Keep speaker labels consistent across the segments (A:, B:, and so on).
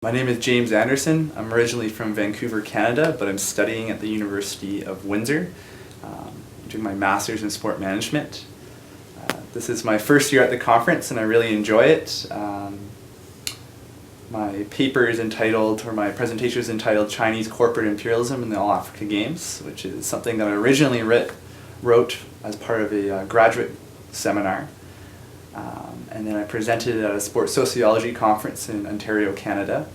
A: My name is James Anderson. I'm originally from Vancouver, Canada, but I'm studying at the University of Windsor. I'm doing my Master's in Sport Management. This is my first year at the conference and I really enjoy it. My paper is entitled, or my presentation is entitled, Chinese Corporate Imperialism in the All-Africa Games, which is something that I originally wrote as part of a graduate seminar. And then I presented it at a sports sociology conference in Ontario, Canada.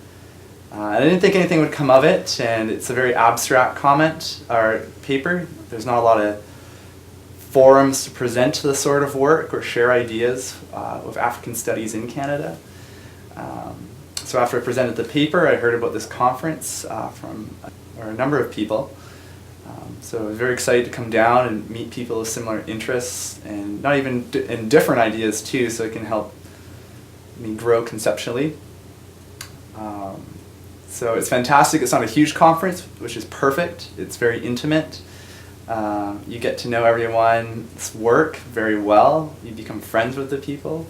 A: I didn't think anything would come of it, and it's a very abstract comment or paper. There's not a lot of forums to present this sort of work or share ideas with African studies in Canada. So after I presented the paper, I heard about this conference from a number of people. So I was very excited to come down and meet people with similar interests, and not even in different ideas too, so it can help me grow conceptually. So it's fantastic. It's not a huge conference, which is perfect. It's very intimate. You get to know everyone's work very well. You become friends with the people,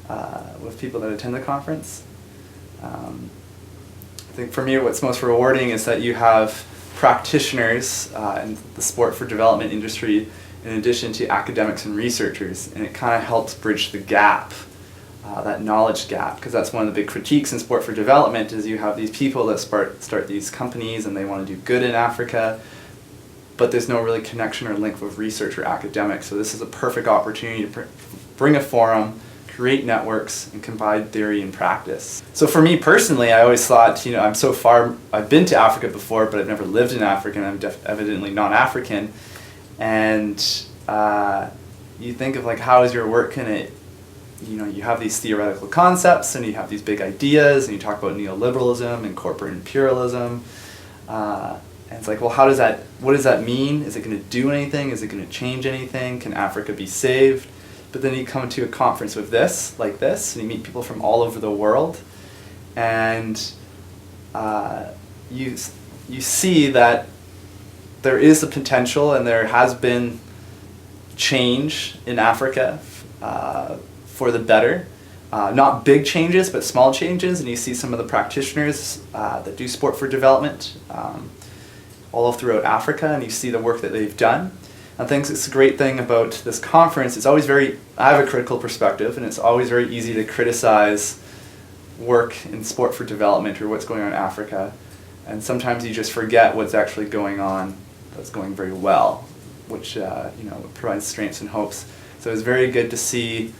A: that attend the conference. I think for me what's most rewarding is that you have practitioners in the sport for development industry in addition to academics and researchers, and it kind of helps bridge the gap, that knowledge gap, because that's one of the big critiques in sport for development is you have these people that start these companies and they want to do good in Africa, but there's no really connection or link with research or academics. So this is a perfect opportunity to bring a forum, create networks, and combine theory and practice. So for me personally, I always thought, I've been to Africa before, but I've never lived in Africa, and I'm evidently not African. And you think of how is your work gonna, you have these theoretical concepts, and you have these big ideas, and you talk about neoliberalism and corporate imperialism. And it's well, what does that mean? Is it gonna do anything? Is it gonna change anything? Can Africa be saved? But then you come to a conference with this, and you meet people from all over the world, and you see that there is a potential and there has been change in Africa for the better. Not big changes, but small changes, and you see some of the practitioners that do sport for development all throughout Africa, and you see the work that they've done. I think it's a great thing about this conference. It's always I have a critical perspective, and it's always very easy to criticize work in sport for development or what's going on in Africa. And sometimes you just forget what's actually going on, that's going very well, which provides strengths and hopes. So it's very good to see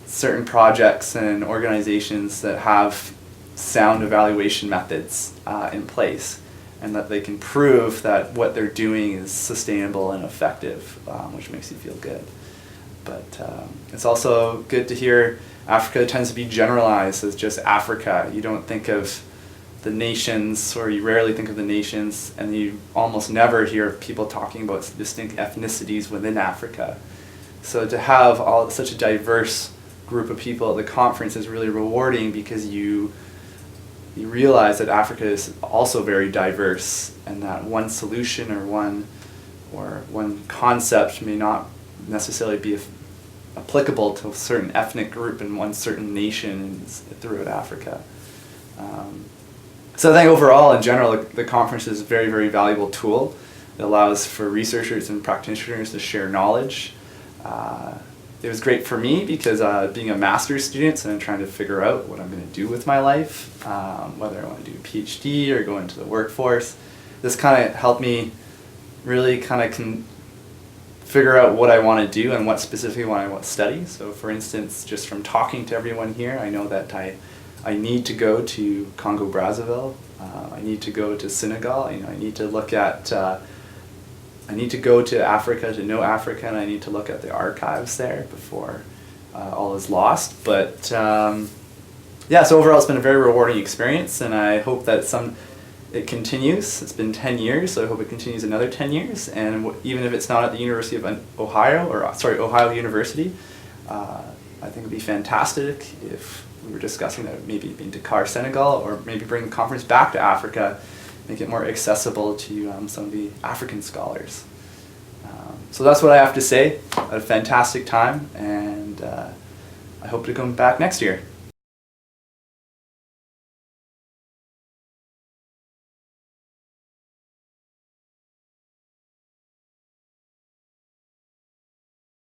A: certain projects and organizations that have sound evaluation methods in place, and that they can prove that what they're doing is sustainable and effective, which makes you feel good. But it's also good to hear Africa tends to be generalized as just Africa. You don't think of the nations, or you rarely think of the nations, and you almost never hear people talking about distinct ethnicities within Africa. So to have such a diverse group of people at the conference is really rewarding, because you realize that Africa is also very diverse, and that one solution or one concept may not necessarily be applicable to a certain ethnic group in one certain nation throughout Africa. So I think overall, in general, the conference is a very, very valuable tool. It allows for researchers and practitioners to share knowledge. It was great for me because being a master's student, so I'm trying to figure out what I'm going to do with my life, whether I want to do a PhD or go into the workforce. This kind of helped me really figure out what I want to do and what specifically I want to study. So for instance, just from talking to everyone here, I know that I need to go to Congo Brazzaville, I need to go to Senegal, I need to look at I need to go to Africa to know Africa, and I need to look at the archives there before all is lost. But so overall it's been a very rewarding experience, and I hope that it continues. It's been 10 years, so I hope it continues another 10 years, and even if it's not at the University of Ohio University, I think it would be fantastic if we were discussing that maybe in Dakar, Senegal, or maybe bring the conference back to Africa, make it more accessible to some of the African scholars. So that's what I have to say. I had a fantastic time, and I hope to come back next year.